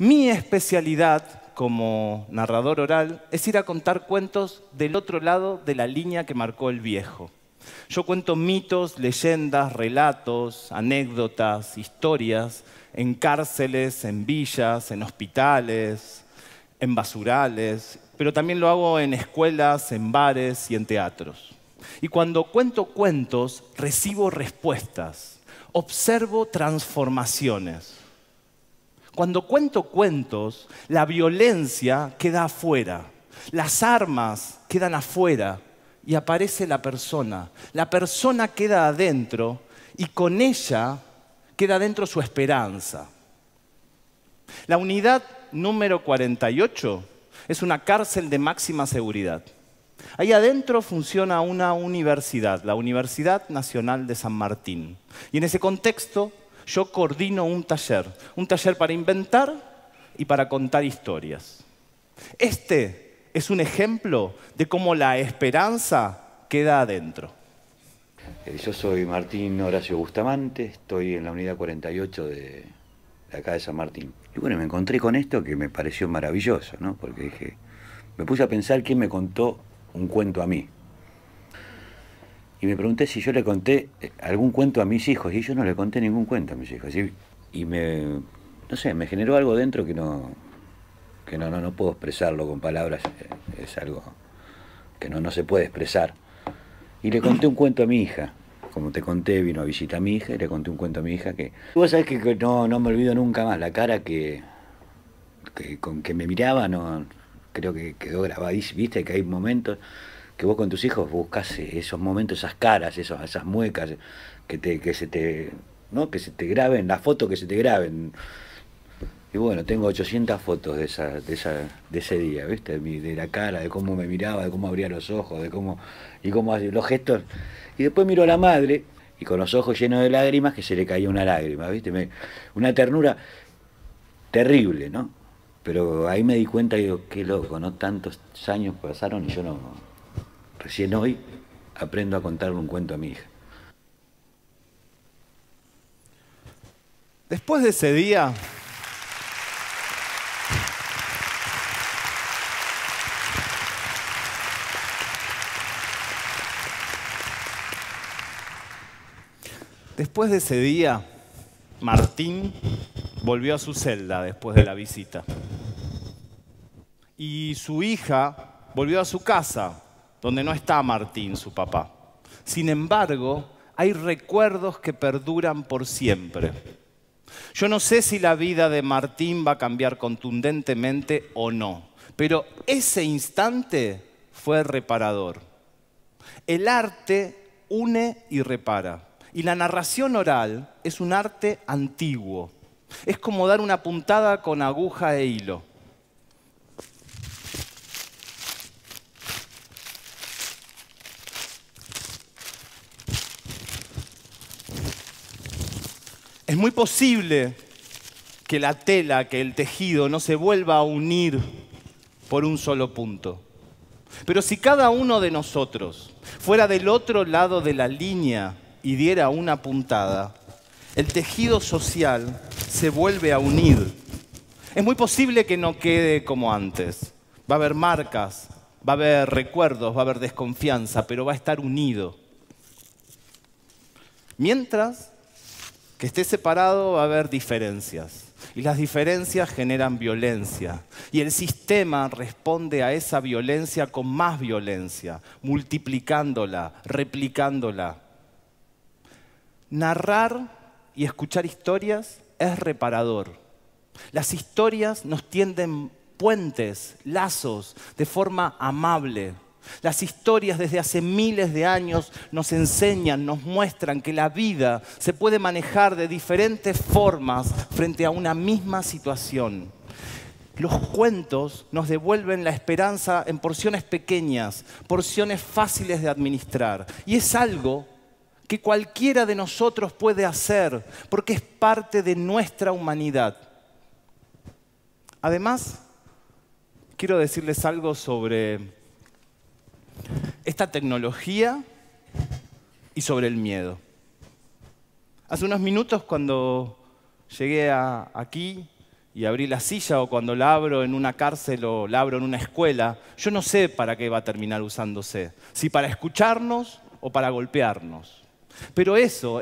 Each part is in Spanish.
Mi especialidad como narrador oral es ir a contar cuentos del otro lado de la línea que marcó el viejo. Yo cuento mitos, leyendas, relatos, anécdotas, historias en cárceles, en villas, en hospitales, en basurales, pero también lo hago en escuelas, en bares y en teatros. Y cuando cuento cuentos, recibo respuestas, observo transformaciones. Cuando cuento cuentos, la violencia queda afuera, las armas quedan afuera y aparece la persona. La persona queda adentro y con ella queda adentro su esperanza. La unidad número 48 es una cárcel de máxima seguridad. Ahí adentro funciona una universidad, la Universidad Nacional de San Martín. Y en ese contexto yo coordino un taller para inventar y para contar historias. Este es un ejemplo de cómo la esperanza queda adentro. Yo soy Martín Horacio Bustamante, estoy en la unidad 48 de acá de San Martín. Y bueno, me encontré con esto que me pareció maravilloso, ¿no? Porque dije, me puse a pensar quién me contó un cuento a mí. Y me pregunté si yo le conté algún cuento a mis hijos, y yo no le conté ningún cuento a mis hijos. Y no sé, me generó algo dentro que no puedo expresarlo con palabras, es algo que no se puede expresar. Y le conté un cuento a mi hija. Como te conté, vino a visitar a mi hija y le conté un cuento a mi hija que... Vos sabés que no me olvido nunca más la cara con que me miraba, no, creo que quedó grabadísimo. Viste que hay momentos que vos con tus hijos buscás esos momentos, esas caras, esas muecas, que se te graben, las fotos que se te graben. Y bueno, tengo 800 fotos de ese día, ¿viste? De la cara, de cómo me miraba, de cómo abría los ojos, y cómo hacía los gestos. Y después miro a la madre, y con los ojos llenos de lágrimas, que se le caía una lágrima, ¿viste? Una ternura terrible, ¿no? Pero ahí me di cuenta y digo, qué loco, ¿no? Tantos años pasaron y yo no... Recién hoy aprendo a contarle un cuento a mi hija. Después de ese día... Después de ese día, Martín volvió a su celda después de la visita. Y su hija volvió a su casa, donde no está Martín, su papá. Sin embargo, hay recuerdos que perduran por siempre. Yo no sé si la vida de Martín va a cambiar contundentemente o no, pero ese instante fue reparador. El arte une y repara. Y la narración oral es un arte antiguo. Es como dar una puntada con aguja e hilo. Es muy posible que la tela, que el tejido no se vuelva a unir por un solo punto. Pero si cada uno de nosotros fuera del otro lado de la línea y diera una puntada, el tejido social se vuelve a unir. Es muy posible que no quede como antes. Va a haber marcas, va a haber recuerdos, va a haber desconfianza, pero va a estar unido. Mientras que esté separado va a haber diferencias. Y las diferencias generan violencia. Y el sistema responde a esa violencia con más violencia, multiplicándola, replicándola. Narrar y escuchar historias es reparador. Las historias nos tienden puentes, lazos, de forma amable. Las historias desde hace miles de años nos enseñan, nos muestran que la vida se puede manejar de diferentes formas frente a una misma situación. Los cuentos nos devuelven la esperanza en porciones pequeñas, porciones fáciles de administrar. Y es algo que cualquiera de nosotros puede hacer, porque es parte de nuestra humanidad. Además, quiero decirles algo sobre esta tecnología y sobre el miedo. Hace unos minutos, cuando llegué aquí, y abrí la silla, o cuando la abro en una cárcel o la abro en una escuela, yo no sé para qué va a terminar usándose. Si para escucharnos o para golpearnos. Pero eso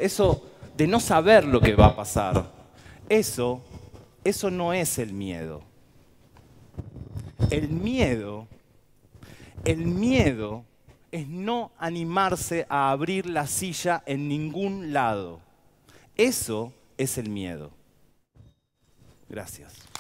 de no saber lo que va a pasar, eso no es el miedo. El miedo es no animarse a abrir la silla en ningún lado. Eso es el miedo. Gracias.